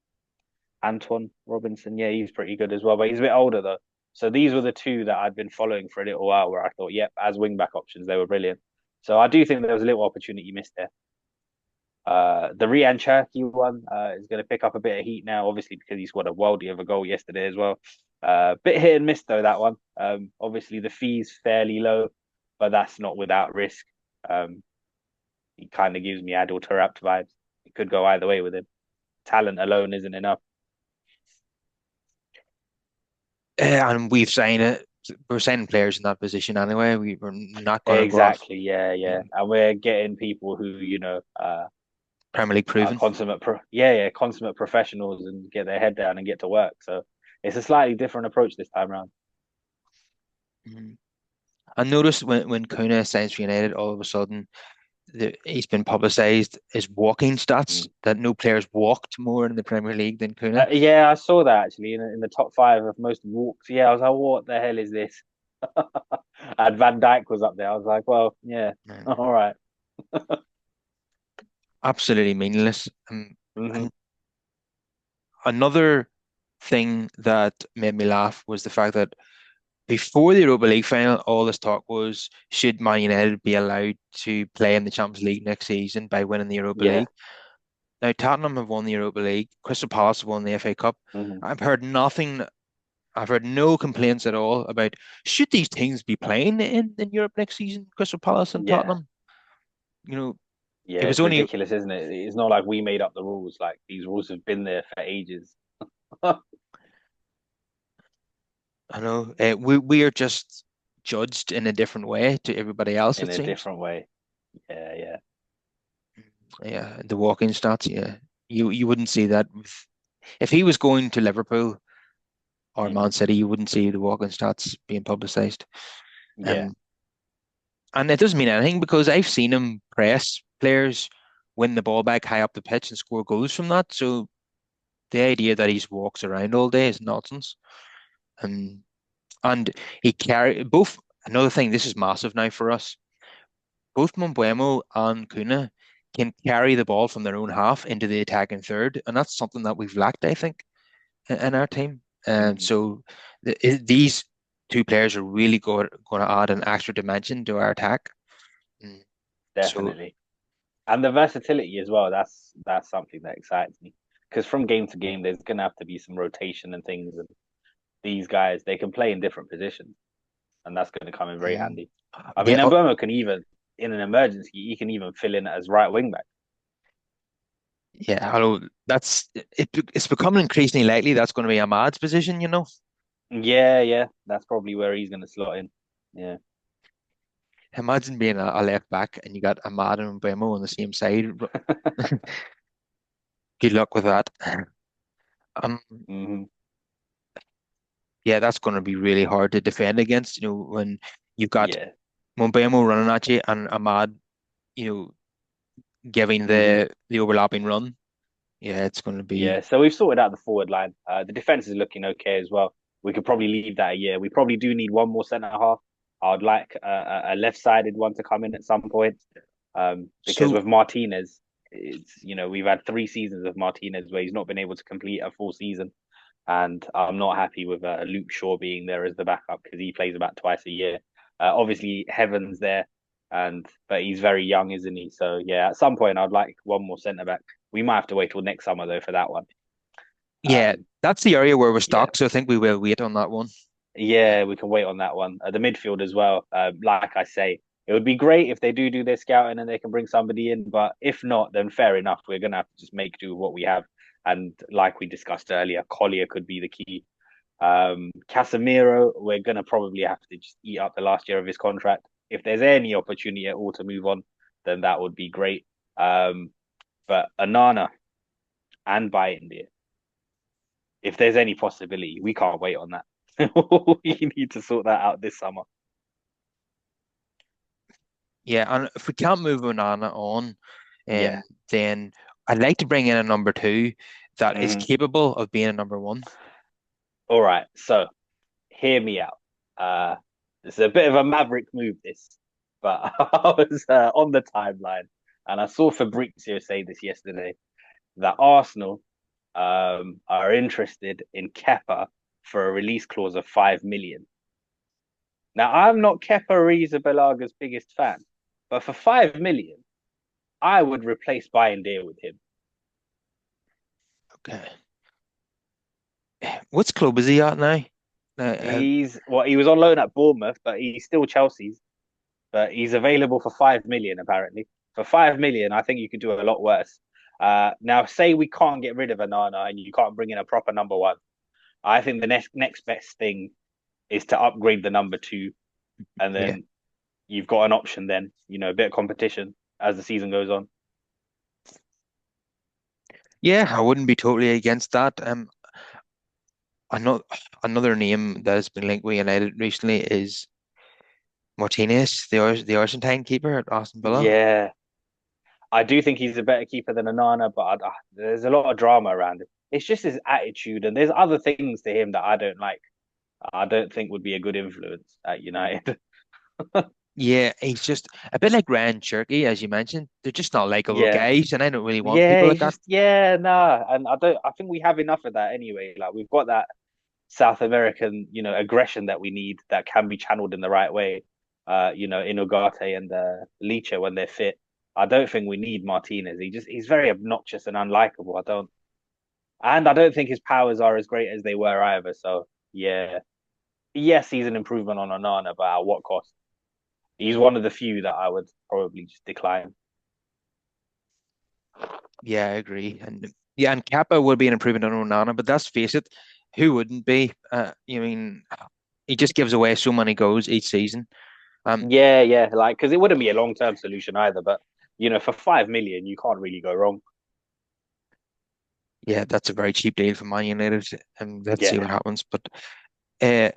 Antoine Robinson. Yeah, he's pretty good as well, but he's a bit older though. So these were the two that I'd been following for a little while where I thought, yep, as wingback options, they were brilliant. So I do think there was a little opportunity missed there. The Rian Cherky one is going to pick up a bit of heat now, obviously because he scored a worldie of a goal yesterday as well. Bit hit and miss though that one. Obviously the fee's fairly low, but that's not without risk. Um, he kind of gives me Adil Tarabt vibes. It could go either way with him. Talent alone isn't enough. and we've signed it. We're signing players in that position anyway. We're not going to go off Exactly, yeah, yeah. And we're getting people who, Premier League are proven. consummate professionals and get their head down and get to work. So it's a slightly different approach this time around. Mhm. I noticed when Cunha signs for United, all of a sudden he's been publicised his walking stats Mm. that no players walked more in the Premier League than Cunha. Yeah, I saw that actually in the top five of most walks. Yeah, I was like, what the hell is this? And Van Dijk was up there. I was like, well, yeah, Mm. all right. Absolutely meaningless. Hmm. And another thing that made me laugh was the fact that before the Europa League final, all this talk was should Man United be allowed to play in the Champions League next season by winning the Europa Yeah. League. Now, Tottenham have won the Europa League. Crystal Palace have won the FA Cup. Hmm. I've heard nothing. I've heard no complaints at all about should these teams be playing in Europe next season, Crystal Palace and Yeah. Tottenham. You know, Yeah, it was it's only, ridiculous, isn't it? It's not like we made up the rules. Like these rules have been there for ages. I know, we are just judged in a different way to everybody else, In it a seems. different way. Yeah, yeah. Yeah, the walk-in stats, yeah. You wouldn't see that if he was going to Liverpool or Man Hmm. City, you wouldn't see the walk-in stats being publicised. Yeah, Um, and it doesn't mean anything because I've seen him press players win the ball back high up the pitch and score goals from that. So the idea that he walks around all day is nonsense. Um, and he carry both. Another thing, this is massive now for us. Both Mbeumo and Cunha can carry the ball from their own half into the attacking third, and that's something that we've lacked, I think, in our team. And mm, so these two players are really going to add an extra dimension to our attack. Mm. So definitely. And the versatility as well. That's something that excites me. Because from game to game, there's gonna have to be some rotation and things. And these guys, they can play in different positions, and that's going to come in very mm, handy. I mean, yeah, Mbeumo can even, in an emergency, he can even fill in as right wing back. yeah. Hello, it's becoming increasingly likely that's going to be Ahmad's position. Yeah, yeah, that's probably where he's going to slot in. Yeah. Imagine being a left back and you got Ahmad and Mbeumo on the same side. Good luck with that. Um, Hmm. yeah, that's going to be really hard to defend against. When you've got Yeah. Mbeumo running at you and Ahmad, giving Hmm. the overlapping run. Yeah, it's going to be. Yeah, so we've sorted out the forward line. The defense is looking okay as well. We could probably leave that a year. We probably do need one more centre half. I'd like a left-sided one to come in at some point. Because So with Martinez, we've had 3 seasons of Martinez where he's not been able to complete a full season, and I'm not happy with Luke Shaw being there as the backup because he plays about twice a year. Obviously, Heaven's there, and but he's very young, isn't he? So yeah, at some point I'd like one more centre back. We might have to wait till next summer though for that one. yeah, Um, that's the area where we're yeah, stuck. So I think we will wait on that one. yeah, we can wait on that one. The midfield as well. Like I say, it would be great if they do their scouting and they can bring somebody in. But if not, then fair enough. We're gonna have to just make do with what we have. And like we discussed earlier, Collier could be the key. Casemiro, we're gonna probably have to just eat up the last year of his contract. If there's any opportunity at all to move on, then that would be great. Um, but Anana and Bayern, if there's any possibility, we can't wait on that. We need to sort that out this summer. Yeah, and if we can't move Onana on, Yeah. um, then I'd like to bring in a number two that is Hmm. capable of being a number one. All right. So hear me out. Uh, it's a bit of a maverick move, this, but I was on the timeline and I saw Fabrizio say this yesterday that Arsenal are interested in Kepa for a release clause of 5 million. Now, I'm not Kepa Arrizabalaga's biggest fan, but for 5 million, I would replace Bayern with him. Okay. Which club is he at now? He was on loan at Bournemouth, but he's still Chelsea's. But he's available for 5 million apparently. For 5 million, I think you could do a lot worse. Now, say we can't get rid of Anana and you can't bring in a proper number one. I think the next best thing is to upgrade the number two, and Yeah. then you've got an option. Then a bit of competition as the season goes on. Yeah, I wouldn't be totally against that. Another another name that has been linked with United recently is Martinez, the Argentine keeper at Aston Villa. Yeah, I do think he's a better keeper than Anana, but there's a lot of drama around him. It's just his attitude, and there's other things to him that I don't like. I don't think would be a good influence at United. Yeah, he's just a bit like Ryan Cherky, as you mentioned. They're just not likable Yeah, guys, and I don't really want yeah, people like he's that. just nah, and I don't. I think we have enough of that anyway. Like we've got that South American, aggression that we need that can be channeled in the right way. In Ugarte and Licha when they're fit. I don't think we need Martinez. He's very obnoxious and unlikable. I don't think his powers are as great as they were either. So yeah, yes, he's an improvement on Onana, but at what cost? He's one of the few that I would probably just decline. Yeah, I agree. And yeah, and Kappa would be an improvement on Onana, but let's face it, who wouldn't be? He just gives away so many goals each season. Um, Yeah, yeah, like because it wouldn't be a long term solution either. But for 5 million, you can't really go wrong. yeah, that's a very cheap deal for Man United, and let's see Yeah. what happens. But uh,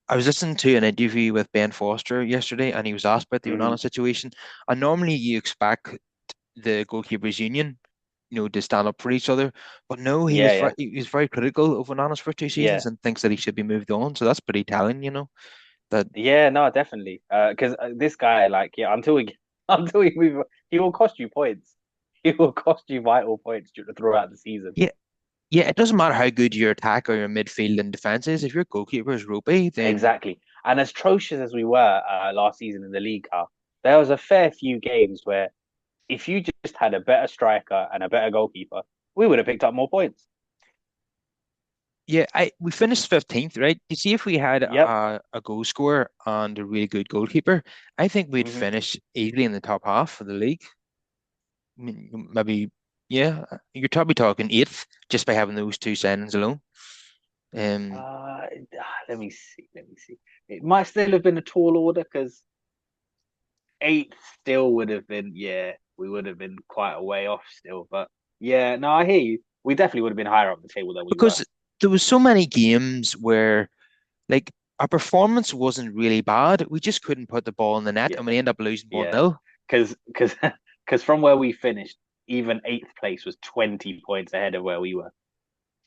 I was listening to an interview with Ben Foster yesterday, and he was asked about the Hmm. Onana situation. And normally you expect the goalkeepers union, to stand up for each other, but no, Yeah, yeah, he was very critical of Onana's first two seasons yeah, and thinks that he should be moved on. So that's pretty telling. That yeah. No, definitely. Because this guy, like, yeah, until we until we move, he will cost you points. He will cost you vital points throughout the season. yeah, yeah, it doesn't matter how good your attack or your midfield and defense is. If your goalkeeper is ropey, then Exactly. And as atrocious as we were last season in the league, Carl, there was a fair few games where if you just had a better striker and a better goalkeeper, we would have picked up more points. yeah, I we finished 15th, right? You see, if we had Yep. a goal scorer and a really good goalkeeper, I think we'd Hmm. finish easily in the top half of the league. I mean, maybe, yeah, you're probably talking eighth just by having those two signings alone. Um, Let me see. Let me see. It might still have been a tall order because eighth still would have been, yeah, we would have been quite a way off still. But yeah, no, I hear you. we definitely would have been higher up the table than we were. because there was so many games where like our performance wasn't really bad. We just couldn't put the ball in the net, Yeah, and we end up losing one yeah. nil. Because from where we finished, even eighth place was 20 points ahead of where we were.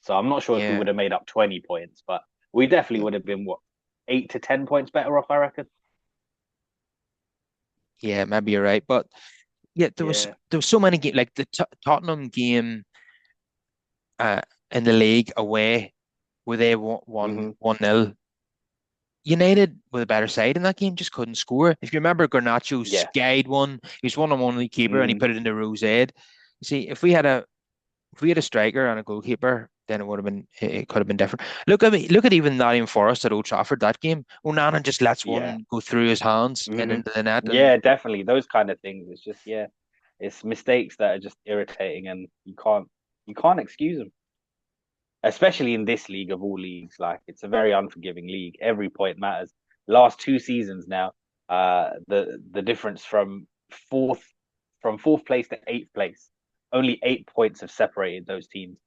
So I'm not sure if we Yeah, would have made up 20 points, but we definitely would have been what 8 to 10 points better off, I reckon. yeah, maybe you're right, but yeah, Yeah. there was so many games like the Tottenham game uh, in the league away where they won Hmm. 1-0. United with a better side in that game just couldn't score. If you remember, Garnacho Yeah. skied one. He was one on one with the keeper and he Hmm. put it into Rose Ed. You see, if we had a striker and a goalkeeper, then it would have been it could have been different. Look at even Nottingham Forest at Old Trafford that game. Onana just lets Yeah. one go through his hands and Hmm. into the net, and Yeah, definitely. Those kind of things. It's just, yeah, it's mistakes that are just irritating and you can't excuse them. Especially in this league of all leagues. Like it's a very unforgiving league. Every point matters. Last 2 seasons now, the difference fourth fourth place to eighth place, only 8 points have separated those teams.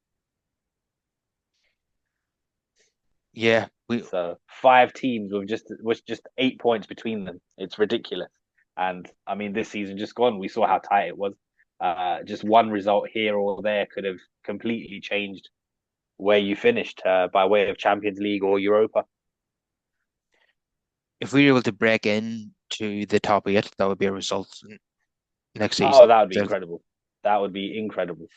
yeah, we So 5 teams with just 8 points between them. It's ridiculous. And I mean, this season just gone, we saw how tight it was. Just one result here or there could have completely changed where you finished by way of Champions League or Europa. if we were able to break in to the top eight, that would be a result next Oh, season. that would be So, incredible. That would be incredible.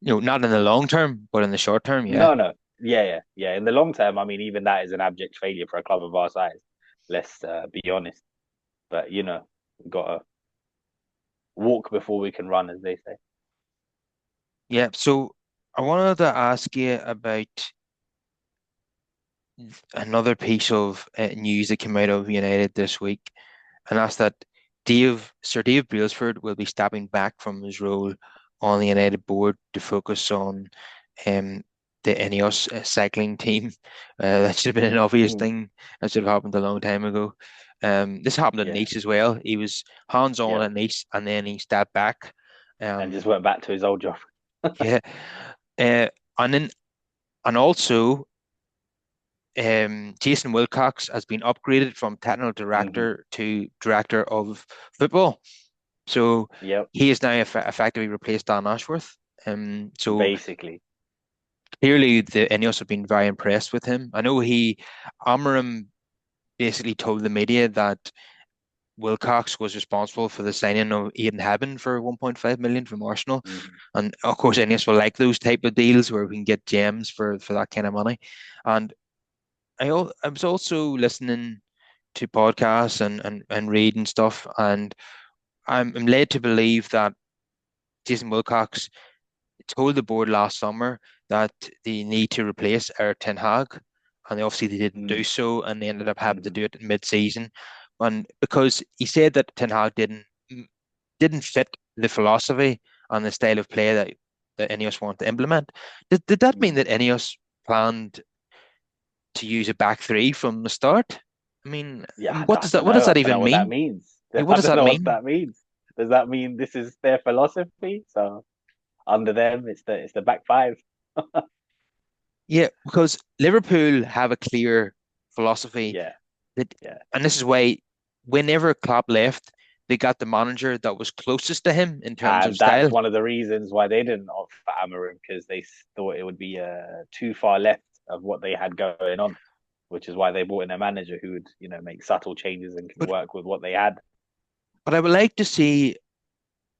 not in the long term, but in the short term, yeah. No, no. Yeah, yeah, yeah. In the long term, I mean, even that is an abject failure for a club of our size. Let's be honest. But we've got to walk before we can run, as they say. Yeah, so I wanted to ask you about another piece of news that came out of United this week, and that's that Sir Dave Brailsford will be stepping back from his role on the United board to focus on um, the Ineos cycling team. That should have been an obvious Mm. thing. That should have happened a long time ago. This happened at Yeah, Nice as well. He was hands-on yeah. at Nice, and then he stepped back. And just Um, went back to his old job. yeah, uh, and then and also Jason Wilcox has been upgraded from technical Hmm. director to director of football. So Yep, he is now effectively replaced Dan Ashworth. So basically. clearly the Ineos have been very impressed with him. I know Amarim basically told the media that Wilcox was responsible for the signing of Aidan Hebben for 1.5 million from Arsenal. Hmm. And of course, Ineos will like those type of deals where we can get gems for that kind of money. And I was also listening to podcasts and reading stuff, and I'm led to believe that Jason Wilcox told the board last summer that they need to replace Eric Ten Hag, and obviously they didn't do Mm. so, and they ended up having to Hmm. do it in mid-season, and because he said that Ten Hag didn't fit the philosophy and the style of play that Ineos want to implement. Did that mean Hmm. that Ineos planned to use a back three from the start? I mean, Yeah, what I does don't that know. I don't know even what that mean? means. Like, what I does don't that know what mean? that means. Does that mean this is their philosophy? So under them, it's the back five. Yeah, because Liverpool have a clear philosophy Yeah, that, yeah. and this is why whenever Klopp left, they got the manager that was closest to him in terms of And that's style. one of the reasons why they didn't opt for Amarim because they thought it would be too far left of what they had going on, which is why they brought in a manager who would, make subtle changes and can But work with what they had. but I would like to see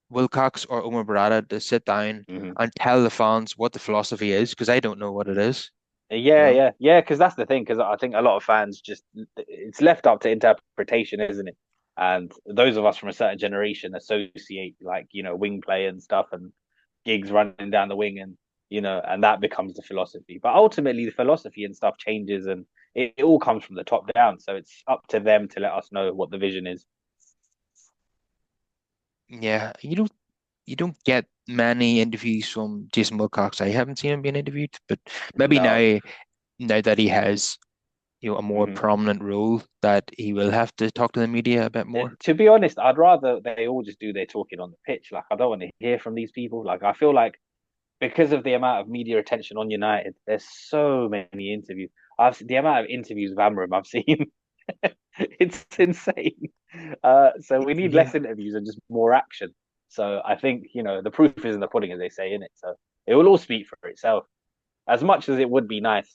Wilcox or Omar Barada to sit down Hmm. and tell the fans what the philosophy is, because I don't know what it is. You Yeah, know, yeah, yeah. Because that's the thing. Because I think a lot of fans just it's left up to interpretation, isn't it? And those of us from a certain generation associate like wing play and stuff and gigs running down the wing and that becomes the philosophy. But ultimately, the philosophy and stuff changes and it all comes from the top down. So it's up to them to let us know what the vision is. yeah, you don't get many interviews from Jason Wilcox. I haven't seen him being interviewed, but maybe No. now that he has a more Hmm. prominent role, that he will have to talk to the media a bit more. To be honest, I'd rather they all just do their talking on the pitch. Like I don't want to hear from these people. Like I feel like because of the amount of media attention on United, there's so many interviews. The amount of interviews with Amram I've seen, it's insane. So we need Yeah, less interviews and just more action. So I think the proof is in the pudding, as they say, in it. So it will all speak for itself. As much as it would be nice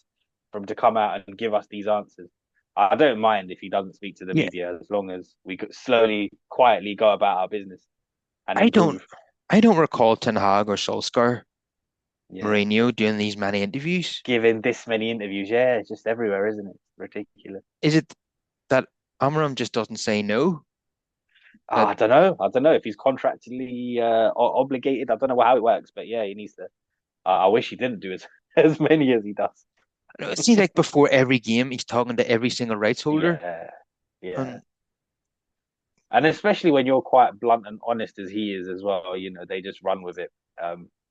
for him to come out and give us these answers, I don't mind if he doesn't speak to the yeah. media as long as we could slowly, quietly go about our business and I don't, improve. I don't recall Ten Hag or Solskjaer, Yeah. Mourinho doing these many interviews. Giving this many interviews. Yeah, it's just everywhere, isn't it? Ridiculous. Is it that Amram just doesn't say no? That I don't know. I don't know if he's contractually obligated. I don't know how it works, but yeah, he needs to. I wish he didn't do as as many as he does. it seems like before every game he's talking to every single rights holder, Yeah, yeah, and and especially when you're quite blunt and honest as he is as well. They just run with it.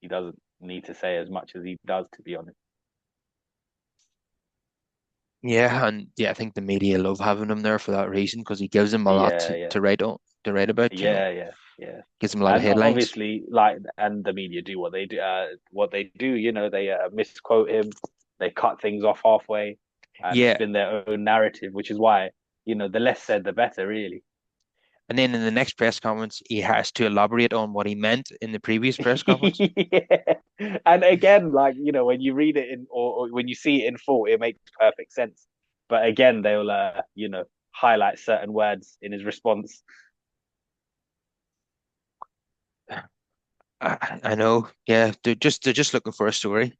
He doesn't need to say as much as he does, to be honest. yeah, I think the media love having him there for that reason because he gives them a lot Yeah, yeah, to write on, to write about. yeah, yeah, yeah. Gives them a lot of And headlines. obviously, and the media do what they do. They misquote him, they cut things off halfway, and Yeah, spin their own narrative, which is why the less said, the better, really. and then in the next press conference, he has to elaborate on what he meant in the previous press conference. Yeah. And again, when you read it or when you see it in full, it makes perfect sense. But again, they'll highlight certain words in his response. I know. Yeah, they're just looking for a story,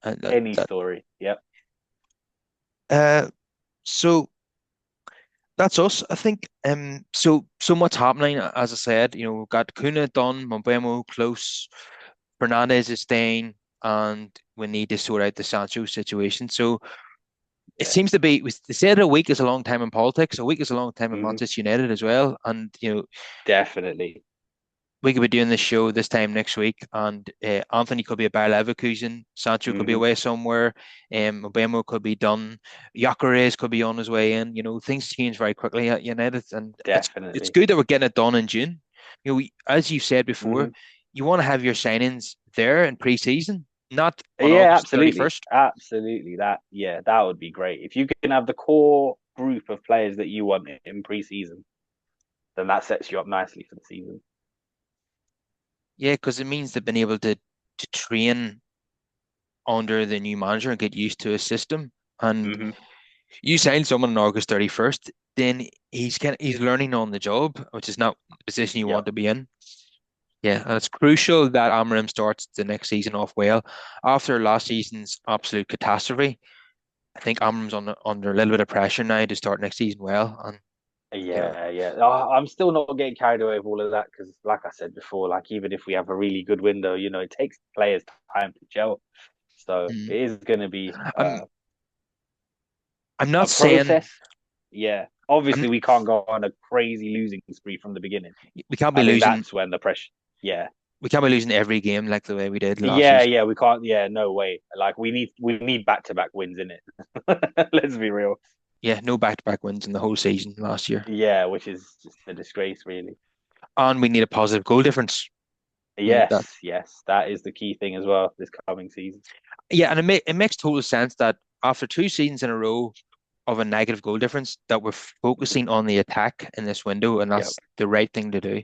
and that Any that. story. Yep. Uh, so that's us, I think. So much happening. As I said, we've got Cunha done, Mbeumo close, Fernandez is staying, and we need to sort out the Sancho situation. So it Yeah. seems to be. They said a week is a long time in politics. A week is a long time in Hmm. Manchester United as well. And Definitely. we could be doing this show this time next week, and Anthony could be at Bayer Leverkusen, Sancho could be Hmm. away somewhere, Mbeumo could be done, Gyökeres could be on his way in. Things change very quickly at United, and it's Definitely. good that we're getting it done in June. As you said before, Hmm. you want to have your signings there in pre-season, not on Yeah, August absolutely. 31st. Absolutely. That would be great. If you can have the core group of players that you want in pre-season, then that sets you up nicely for the season. Yeah, because it means they've been able to train under the new manager and get used to his system. And Hmm. you sign someone on August 31st, then he's learning on the job, which is not the position you want Yep. to be in. Yeah, and it's crucial that Amarim starts the next season off well. After last season's absolute catastrophe, I think Amarim's under a little bit of pressure now to start next season well. And you know, Yeah, yeah. I'm still not getting carried away with all of that because, like I said before, even if we have a really good window, it takes players time to gel. So mm, it is going to be I'm I'm a not saying process. Yeah. I'm Obviously, we can't go on a crazy losing spree from the beginning. we can't be I think losing that's when the pressure. Yeah. we can't be losing every game like the way we did last Yeah, season. yeah, we can't. Yeah, no way. We need back to back wins in it. Let's be real. Yeah, no back-to-back wins in the whole season last year, Yeah, which is just a disgrace, really. and we need a positive goal difference. That Yes, yes, that is the key thing as well this coming season. Yeah, and it makes total sense that after two seasons in a row of a negative goal difference, that we're focusing on the attack in this window, and Yep. that's the right thing to do.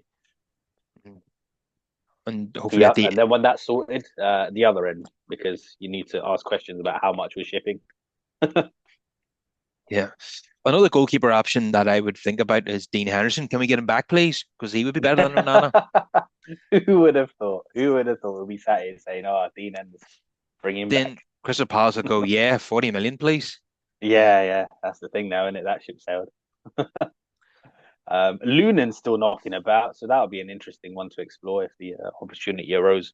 And hopefully Yeah, at the and then when that's sorted, the other end, because you need to ask questions about how much we're shipping. yeah, another goalkeeper option that I would think about is Dean Henderson. Can we get him back, please? Because he would be better than Onana. Who would have thought? Who would have thought we'd be sat here saying, "Oh, Dean Henderson, bring him Then back." Crystal Palace will go, yeah, 40 million, please. Yeah, yeah, that's the thing now, isn't it? That ship sailed. Lunan's still knocking about, so that'll be an interesting one to explore if the opportunity arose.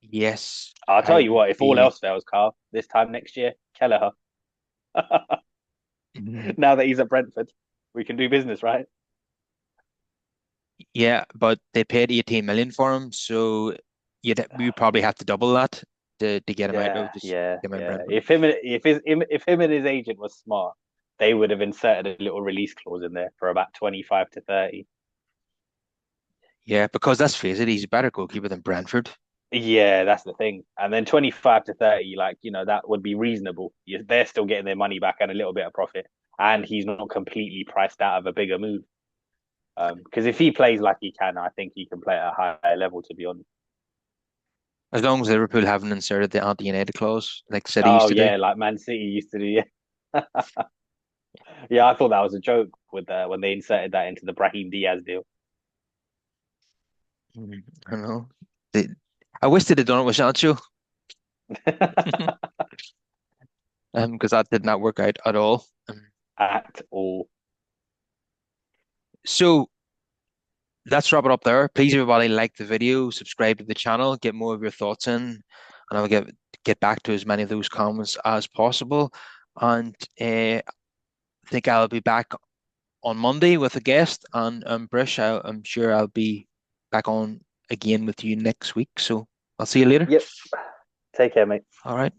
Yes, I'll tell I you would what, if all be. else fails, Carl, this time next year, Kelleher. Mhm. Now that he's at Brentford, we can do business, right? Yeah, but they paid 18 million for him, so we would probably have to double that to get him out of Yeah, this, yeah, get him out of yeah. Brentford. If him and his agent was smart, they would have inserted a little release clause in there for about 25 to 30. Yeah, because let's face it, he's a better goalkeeper than Brentford. Yeah, that's the thing. And then 25 to 30, like, that would be reasonable. They're still getting their money back and a little bit of profit. And he's not completely priced out of a bigger move. Because if he plays like he can, I think he can play at a higher level, to be honest. As long as Liverpool haven't inserted the anti-United clause like City used Oh, to do. yeah, like Man City used to do. Yeah, yeah, I thought that was a joke with when they inserted that into the Brahim Diaz deal. I don't know. They, I wish they'd have done it with Sancho, because that did not work out at all. At all. So let's wrap it up there. Please, everybody, like the video, subscribe to the channel, get more of your thoughts in, and I'll get back to as many of those comments as possible. And I think I'll be back on Monday with a guest, and Brish, I'm sure I'll be back on again with you next week. So I'll see you later. Yep. Take care, mate. All right.